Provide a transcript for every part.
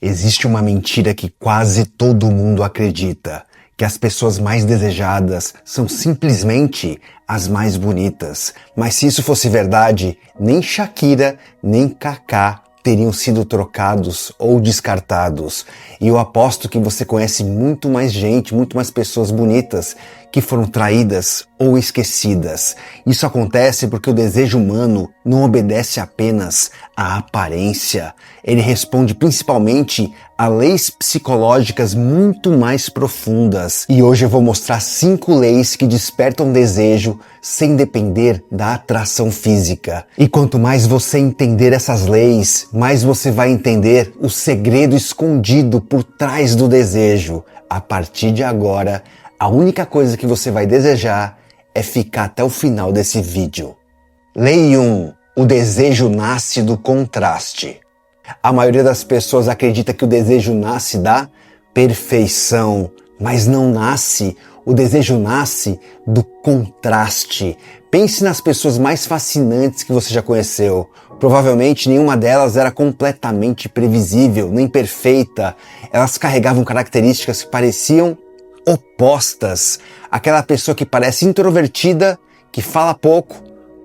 Existe uma mentira que quase todo mundo acredita, que as pessoas mais desejadas são simplesmente as mais bonitas. Mas se isso fosse verdade, nem Shakira, nem Kaká teriam sido trocados ou descartados. E eu aposto que você conhece muito mais gente, muito mais pessoas bonitas que foram traídas ou esquecidas. Isso acontece porque o desejo humano não obedece apenas à aparência. Ele responde principalmente a leis psicológicas muito mais profundas. E hoje eu vou mostrar 5 leis que despertam desejo sem depender da atração física. E quanto mais você entender essas leis, mais você vai entender o segredo escondido por trás do desejo. A partir de agora, a única coisa que você vai desejar é ficar até o final desse vídeo. Lei 1. O desejo nasce do contraste. A maioria das pessoas acredita que o desejo nasce da perfeição, mas não nasce. O desejo nasce do contraste. Pense nas pessoas mais fascinantes que você já conheceu. Provavelmente nenhuma delas era completamente previsível, nem perfeita. Elas carregavam características que pareciam opostas. Aquela pessoa que parece introvertida, que fala pouco,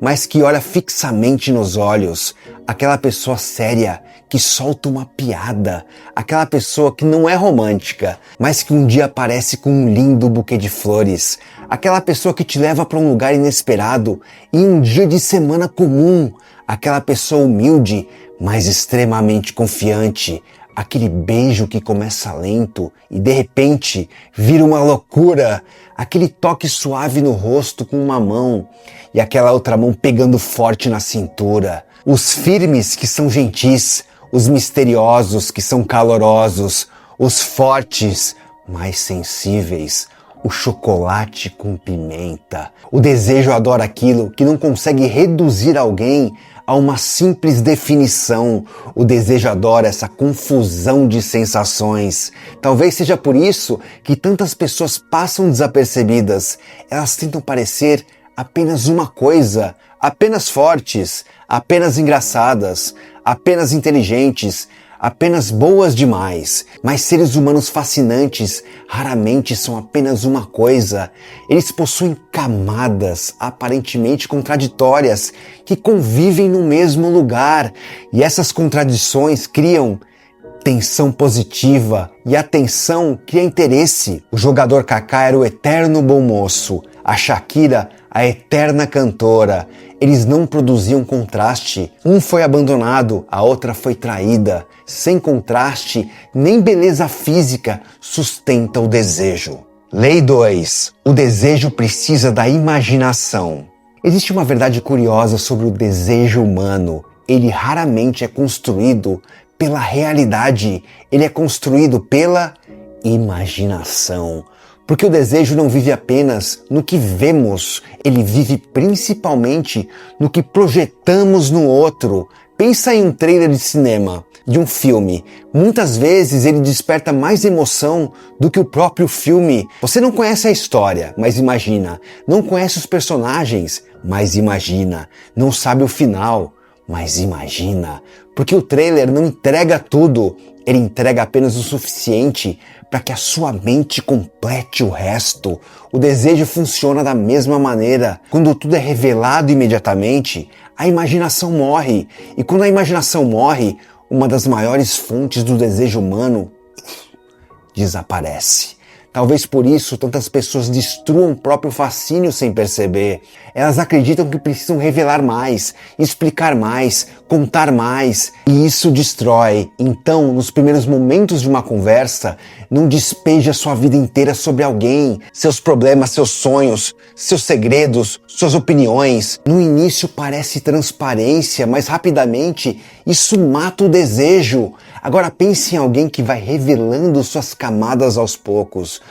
mas que olha fixamente nos olhos. Aquela pessoa séria, que solta uma piada. Aquela pessoa que não é romântica, mas que um dia aparece com um lindo buquê de flores. Aquela pessoa que te leva para um lugar inesperado em um dia de semana comum. Aquela pessoa humilde, mas extremamente confiante. Aquele beijo que começa lento e de repente vira uma loucura. Aquele toque suave no rosto com uma mão e aquela outra mão pegando forte na cintura. Os firmes que são gentis, os misteriosos que são calorosos, os fortes, mais sensíveis. O chocolate com pimenta. O desejo adora aquilo que não consegue reduzir alguém a uma simples definição. O desejo adora essa confusão de sensações. Talvez seja por isso que tantas pessoas passam desapercebidas. Elas tentam parecer apenas uma coisa, apenas fortes, apenas engraçadas, apenas inteligentes, apenas boas demais. Mas seres humanos fascinantes raramente são apenas uma coisa. Eles possuem camadas aparentemente contraditórias que convivem no mesmo lugar. E essas contradições criam tensão positiva e a tensão cria interesse. O jogador Kaká era o eterno bom moço, a Shakira a eterna cantora. Eles não produziam contraste. Um foi abandonado, a outra foi traída. Sem contraste, nem beleza física sustenta o desejo. Lei 2. O desejo precisa da imaginação. Existe uma verdade curiosa sobre o desejo humano. Ele raramente é construído pela realidade. Ele é construído pela imaginação. Porque o desejo não vive apenas no que vemos, ele vive principalmente no que projetamos no outro. Pensa em um trailer de cinema, de um filme. Muitas vezes ele desperta mais emoção do que o próprio filme. Você não conhece a história, mas imagina. Não conhece os personagens, mas imagina. Não sabe o final, mas imagina. Porque o trailer não entrega tudo, ele entrega apenas o suficiente para que a sua mente complete o resto. O desejo funciona da mesma maneira. Quando tudo é revelado imediatamente, a imaginação morre. E quando a imaginação morre, uma das maiores fontes do desejo humano desaparece. Talvez por isso tantas pessoas destruam o próprio fascínio sem perceber. Elas acreditam que precisam revelar mais, explicar mais, contar mais, e isso destrói. Então, nos primeiros momentos de uma conversa, não despeje a sua vida inteira sobre alguém, seus problemas, seus sonhos, seus segredos, suas opiniões. No início parece transparência, mas rapidamente isso mata o desejo. Agora pense em alguém que vai revelando suas camadas aos poucos,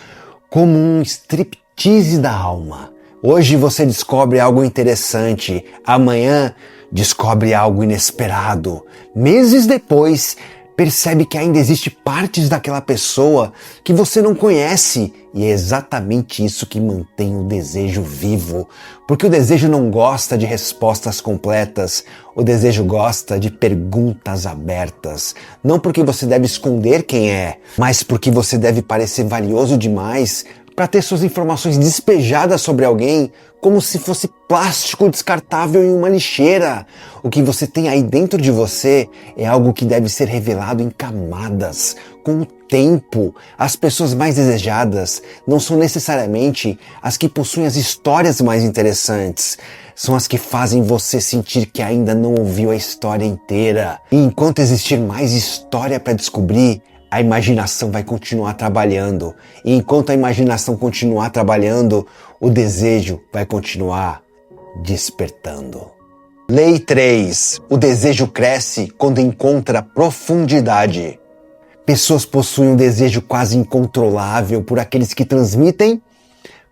como um striptease da alma. Hoje você descobre algo interessante, amanhã descobre algo inesperado. Meses depois, Percebe que ainda existe partes daquela pessoa que você não conhece. E é exatamente isso que mantém o desejo vivo. Porque o desejo não gosta de respostas completas. O desejo gosta de perguntas abertas. Não porque você deve esconder quem é, mas porque você deve parecer valioso demais para ter suas informações despejadas sobre alguém como se fosse plástico descartável em uma lixeira. O que você tem aí dentro de você é algo que deve ser revelado em camadas, com o tempo. As pessoas mais desejadas não são necessariamente as que possuem as histórias mais interessantes. São as que fazem você sentir que ainda não ouviu a história inteira. E enquanto existir mais história para descobrir, a imaginação vai continuar trabalhando. E enquanto a imaginação continuar trabalhando, o desejo vai continuar despertando. Lei 3. O desejo cresce quando encontra profundidade. Pessoas possuem um desejo quase incontrolável por aqueles que transmitem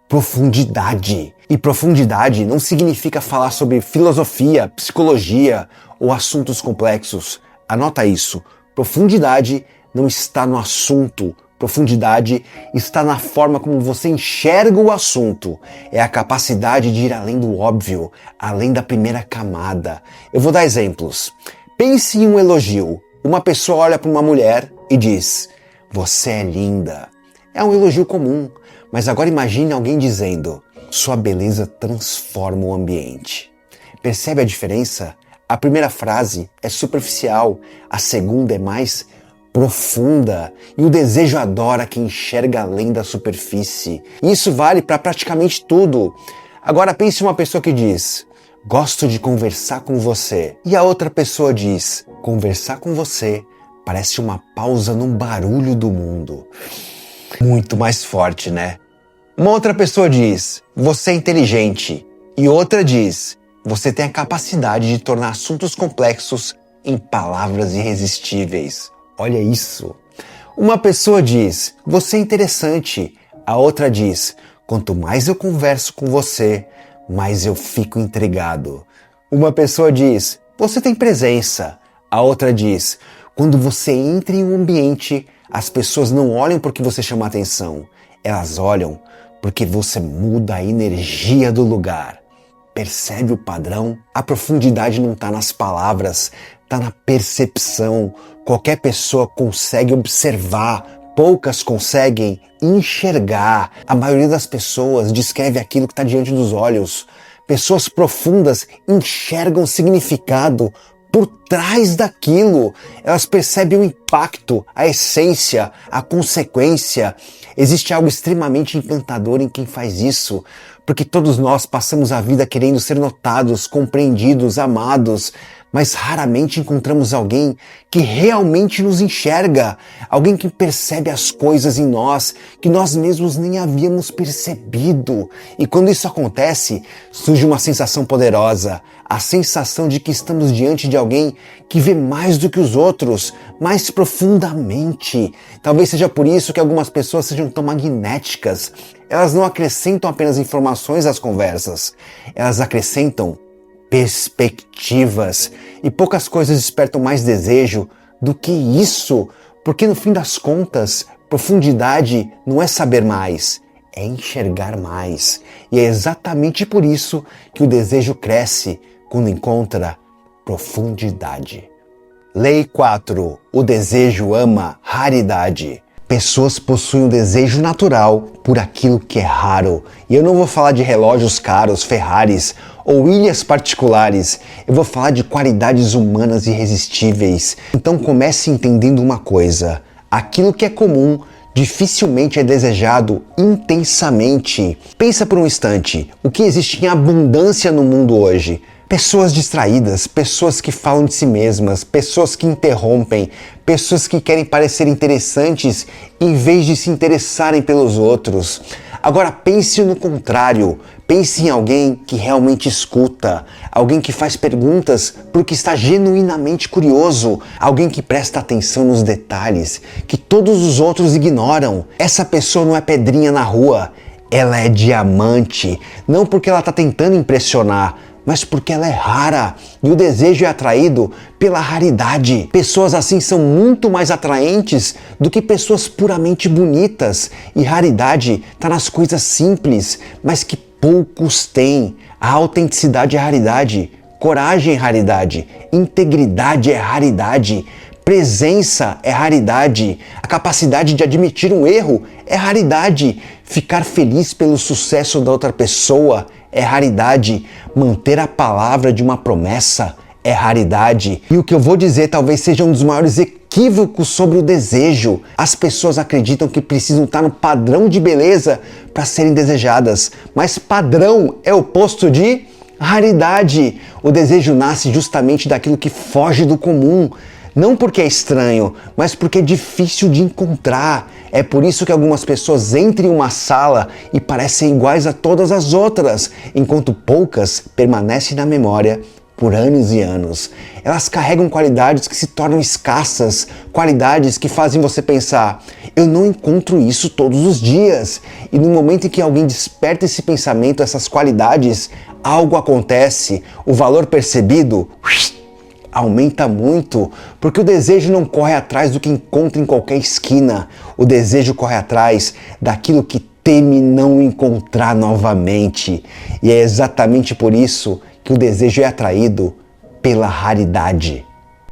profundidade. E profundidade não significa falar sobre filosofia, psicologia ou assuntos complexos. Anota isso. Profundidade não está no assunto. Profundidade está na forma como você enxerga o assunto. É a capacidade de ir além do óbvio, além da primeira camada. Eu vou dar exemplos. Pense em um elogio. Uma pessoa olha para uma mulher e diz: "Você é linda." É um elogio comum, mas agora imagine alguém dizendo: "Sua beleza transforma o ambiente." Percebe a diferença? A primeira frase é superficial, a segunda é mais profunda, e o desejo adora quem enxerga além da superfície. E isso vale para praticamente tudo. Agora pense em uma pessoa que diz: "Gosto de conversar com você." E a outra pessoa diz: "Conversar com você parece uma pausa num barulho do mundo." Muito mais forte, né? Uma outra pessoa diz: "Você é inteligente." E outra diz: "Você tem a capacidade de tornar assuntos complexos em palavras irresistíveis." Olha isso. Uma pessoa diz: "Você é interessante." A outra diz: "Quanto mais eu converso com você, mais eu fico intrigado." Uma pessoa diz: "Você tem presença." A outra diz: "Quando você entra em um ambiente, as pessoas não olham porque você chama atenção. Elas olham porque você muda a energia do lugar." Percebe o padrão? A profundidade não está nas palavras, está na percepção. Qualquer pessoa consegue observar, poucas conseguem enxergar. A maioria das pessoas descreve aquilo que está diante dos olhos. Pessoas profundas enxergam significado por trás daquilo. Elas percebem o impacto, a essência, a consequência. Existe algo extremamente encantador em quem faz isso, porque todos nós passamos a vida querendo ser notados, compreendidos, amados, mas raramente encontramos alguém que realmente nos enxerga, alguém que percebe as coisas em nós que nós mesmos nem havíamos percebido. E quando isso acontece, surge uma sensação poderosa, a sensação de que estamos diante de alguém que vê mais do que os outros, mais profundamente. Talvez seja por isso que algumas pessoas sejam tão magnéticas. Elas não acrescentam apenas informações às conversas, elas acrescentam perspectivas. E poucas coisas despertam mais desejo do que isso, porque no fim das contas, profundidade não é saber mais, é enxergar mais. E é exatamente por isso que o desejo cresce quando encontra profundidade. Lei 4. O desejo ama raridade. Pessoas possuem um desejo natural por aquilo que é raro. E eu não vou falar de relógios caros, Ferraris ou ilhas particulares. Eu vou falar de qualidades humanas irresistíveis. Então comece entendendo uma coisa. Aquilo que é comum dificilmente é desejado intensamente. Pensa por um instante. O que existe em abundância no mundo hoje? Pessoas distraídas, pessoas que falam de si mesmas, pessoas que interrompem, pessoas que querem parecer interessantes em vez de se interessarem pelos outros. Agora pense no contrário, pense em alguém que realmente escuta, alguém que faz perguntas porque está genuinamente curioso, alguém que presta atenção nos detalhes que todos os outros ignoram. Essa pessoa não é pedrinha na rua, ela é diamante, não porque ela está tentando impressionar, mas porque ela é rara e o desejo é atraído pela raridade. Pessoas assim são muito mais atraentes do que pessoas puramente bonitas, e raridade está nas coisas simples, mas que poucos têm. A autenticidade é raridade, coragem é raridade, integridade é raridade, presença é raridade, a capacidade de admitir um erro é raridade, ficar feliz pelo sucesso da outra pessoa é raridade, manter a palavra de uma promessa é raridade. E o que eu vou dizer talvez seja um dos maiores equívocos sobre o desejo. As pessoas acreditam que precisam estar no padrão de beleza para serem desejadas, mas padrão é o oposto de raridade. O desejo nasce justamente daquilo que foge do comum. Não porque é estranho, mas porque é difícil de encontrar. É por isso que algumas pessoas entram em uma sala e parecem iguais a todas as outras, enquanto poucas permanecem na memória por anos e anos. Elas carregam qualidades que se tornam escassas, qualidades que fazem você pensar: eu não encontro isso todos os dias. E no momento em que alguém desperta esse pensamento, essas qualidades, algo acontece, o valor percebido aumenta muito, porque o desejo não corre atrás do que encontra em qualquer esquina. O desejo corre atrás daquilo que teme não encontrar novamente. E é exatamente por isso que o desejo é atraído pela raridade.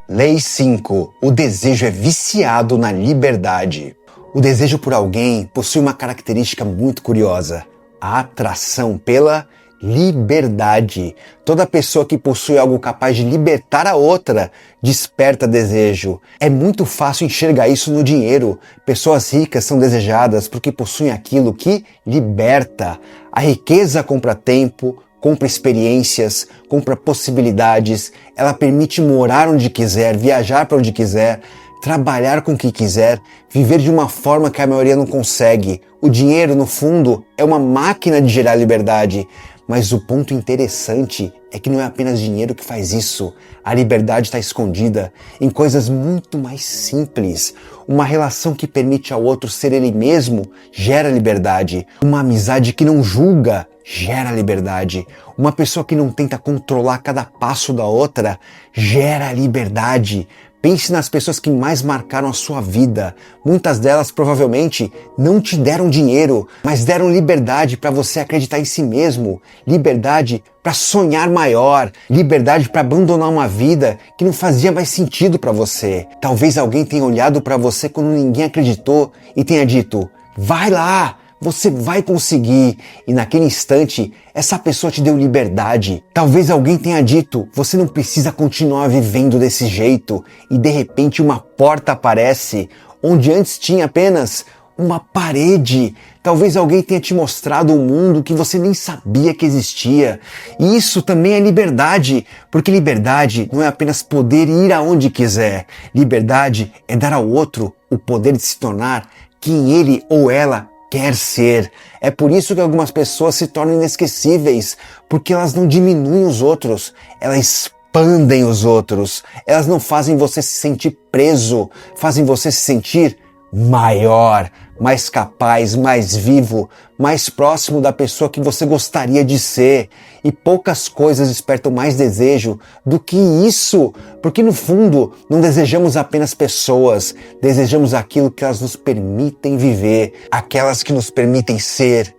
Lei 5. O desejo é viciado na liberdade. O desejo por alguém possui uma característica muito curiosa: a atração pela liberdade. Toda pessoa que possui algo capaz de libertar a outra desperta desejo. É muito fácil enxergar isso no dinheiro. Pessoas ricas são desejadas porque possuem aquilo que liberta. A riqueza compra tempo, compra experiências, compra possibilidades. Ela permite morar onde quiser, viajar para onde quiser, trabalhar com o que quiser, viver de uma forma que a maioria não consegue. O dinheiro, no fundo, é uma máquina de gerar liberdade. Mas o ponto interessante é que não é apenas dinheiro que faz isso. A liberdade está escondida em coisas muito mais simples. Uma relação que permite ao outro ser ele mesmo gera liberdade. Uma amizade que não julga gera liberdade. Uma pessoa que não tenta controlar cada passo da outra gera liberdade. Pense nas pessoas que mais marcaram a sua vida. Muitas delas provavelmente não te deram dinheiro, mas deram liberdade para você acreditar em si mesmo, liberdade para sonhar maior, liberdade para abandonar uma vida que não fazia mais sentido para você. Talvez alguém tenha olhado para você quando ninguém acreditou e tenha dito: vai lá! Você vai conseguir. E naquele instante, essa pessoa te deu liberdade. Talvez alguém tenha dito: você não precisa continuar vivendo desse jeito. E de repente uma porta aparece, onde antes tinha apenas uma parede. Talvez alguém tenha te mostrado um mundo que você nem sabia que existia. E isso também é liberdade, porque liberdade não é apenas poder ir aonde quiser. Liberdade é dar ao outro o poder de se tornar quem ele ou ela quer ser. É por isso que algumas pessoas se tornam inesquecíveis, porque elas não diminuem os outros, elas expandem os outros. Elas não fazem você se sentir preso, fazem você se sentir maior, mais capaz, mais vivo, mais próximo da pessoa que você gostaria de ser. E poucas coisas despertam mais desejo do que isso, porque no fundo não desejamos apenas pessoas, desejamos aquilo que elas nos permitem viver, aquelas que nos permitem ser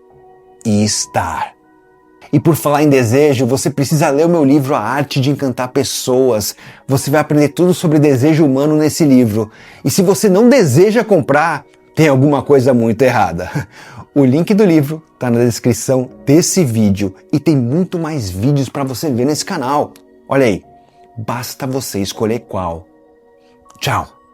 e estar. E por falar em desejo, você precisa ler o meu livro A Arte de Encantar Pessoas. Você vai aprender tudo sobre desejo humano nesse livro. E se você não deseja comprar, tem alguma coisa muito errada. O link do livro está na descrição desse vídeo e tem muito mais vídeos para você ver nesse canal. Olha aí, basta você escolher qual. Tchau!